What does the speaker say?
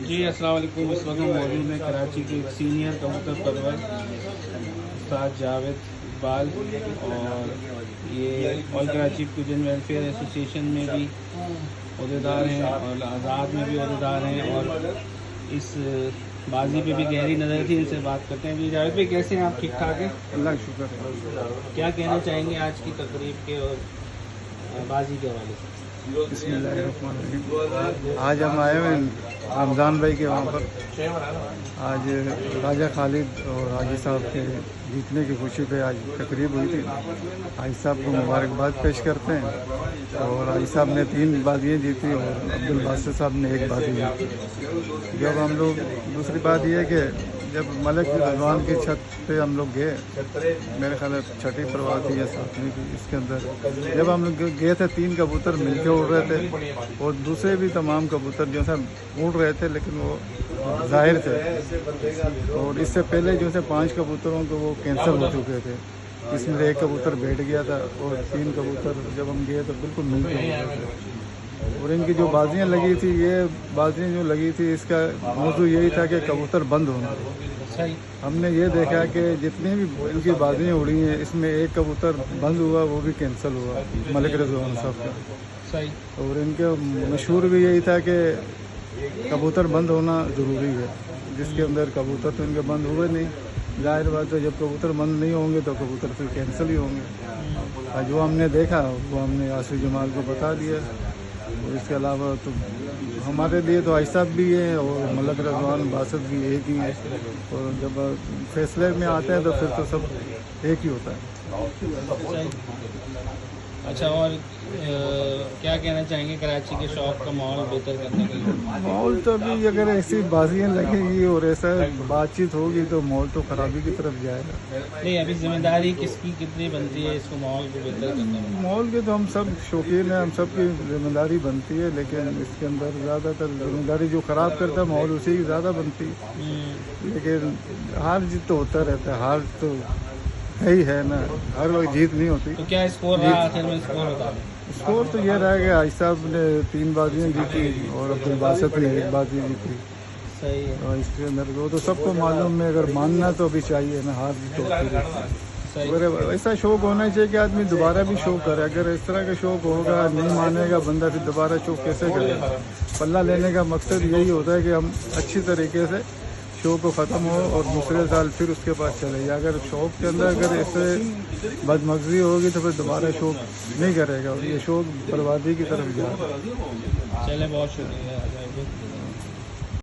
جی السلام علیکم. اس وقت موجود ہیں کراچی کے ایک سینئر کبوتر پرور استاد جاوید اقبال، اور یہ آل کراچی پیجن ویلفیئر ایسوسیشن میں بھی عہدیدار ہیں اور آزاد میں بھی عہدیدار ہیں، اور اس بازی پہ بھی گہری نظر تھی. ان سے بات کرتے ہیں. جی جاوید بھائی، کیسے ہیں آپ؟ ٹھیک ٹھاک ہیں؟ اللہ کا شکر ہے. کیا کہنا چاہیں گے آج کی تقریب کے اور بازی کے حوالے سے؟ بسم اللہ الرحمن الرحیم. آج ہم آئے ہوئے ہیں رمضان بھائی کے وہاں پر. آج راجہ خالد اور حاجی صاحب کے جیتنے کی خوشی پہ آج تقریب ہوئی تھی. حاجی صاحب کو مبارکباد پیش کرتے ہیں. اور حاجی صاحب نے 3 بازیاں جیتی اور عبدالباسط صاحب نے 1 بازی جیتی. جب ہم لوگ دوسری بات یہ ہے کہ جب ملک رضوان کی چھت پہ ہم لوگ گئے، میرے خیال ہے 6ٹھی پرواز تھی یا 7ویں تھی، اس کے اندر جب ہم لوگ گئے تھے 3 کبوتر مل کے اڑ رہے تھے اور دوسرے بھی تمام کبوتر جو ہے اڑ رہے تھے، لیکن وہ ظاہر تھے. اور اس سے پہلے جو ہے 5 کبوتروں کو وہ کینسل ہو چکے تھے. اس میں 1 کبوتر بیٹھ گیا تھا اور 3 کبوتر جب ہم گئے تو بالکل مل کے اڑ رہے تھے. اور ان کی جو بازیاں لگی تھی، یہ بازیاں جو لگی تھی، اس کا موضوع یہی تھا کہ کبوتر بند ہونا. ہم نے یہ دیکھا کہ جتنی بھی ان کی بازیاں اڑی ہیں، اس میں 1 کبوتر بند ہوا، وہ بھی کینسل ہوا، ملک رضوان صاحب کا. اور ان کے مشہور بھی یہی تھا کہ کبوتر بند ہونا ضروری ہے. جس کے اندر کبوتر تو ان کے بند ہوئے نہیں. ظاہر بات ہے جب کبوتر بند نہیں ہوں گے تو کبوتر پھر کینسل ہی ہوں گے. جو ہم نے دیکھا وہ ہم نے آصف جمال کو بتا دیا. اور اس کے علاوہ تو ہمارے لیے تو حاجی صاحب بھی ہیں اور ملک رضوان باسط بھی ایک ہی ہیں. اور جب فیصلے میں آتے ہیں تو پھر تو سب ایک ہی ہوتا ہے. اچھا، اور کیا کہنا چاہیں گے کراچی کے شوق کا ماحول بہتر کرنے کے لیے؟ ماحول تو ابھی اگر ایسی بازیاں لگیں گی اور ایسا بات چیت ہوگی تو ماحول تو خرابی کی طرف جائے گا. نہیں، ابھی ذمہ داری کس کی کتنی بنتی ہے اس کو ماحول کو بہتر کرنے میں؟ ماحول کے تو ہم سب شوقین ہیں، ہم سب کی ذمہ داری بنتی ہے، لیکن اس کے اندر زیادہ تر ذمہ داری جو خراب کرتا ہے ماحول اسی کی زیادہ بنتی ہے. لیکن ہار جیت تو ہوتا رہتا ہے، ہار تو ہے نا، ہر وقت جیت نہیں ہوتی. تو کیا اسکور رہا آخر میں؟ اسکور بتا دیں. اسکور تو یہ رہا کہ حاجی صاحب نے 3 بازیاں جیتی اور عبدالباسط نے 1 بازی جیتی. صحیح ہے. اور اس کے اندر وہ تو سب کو معلوم ہے، اگر ماننا تو ابھی چاہیے نا، ہار جیت تو ہوتی رہتی ہے. اگر ایسا شوق ہونا چاہیے کہ آدمی دوبارہ بھی شوق کرے. اگر اس طرح کا شوق ہوگا، نہیں مانے گا بندہ، پھر دوبارہ شوق کیسے کرے گا؟ پلہ لینے کا مقصد یہی ہوتا ہے کہ ہم اچھی طریقے سے شوق کو ختم ہو اور دوسرے سال پھر اس کے پاس چلے. یا اگر شوق کے اندر اگر ایسے بدمغزی ہوگی تو پھر دوبارہ شوق نہیں کرے گا، اور یہ شوق بربادی کی طرف جا رہا ہے. چلے، بہت شکریہ.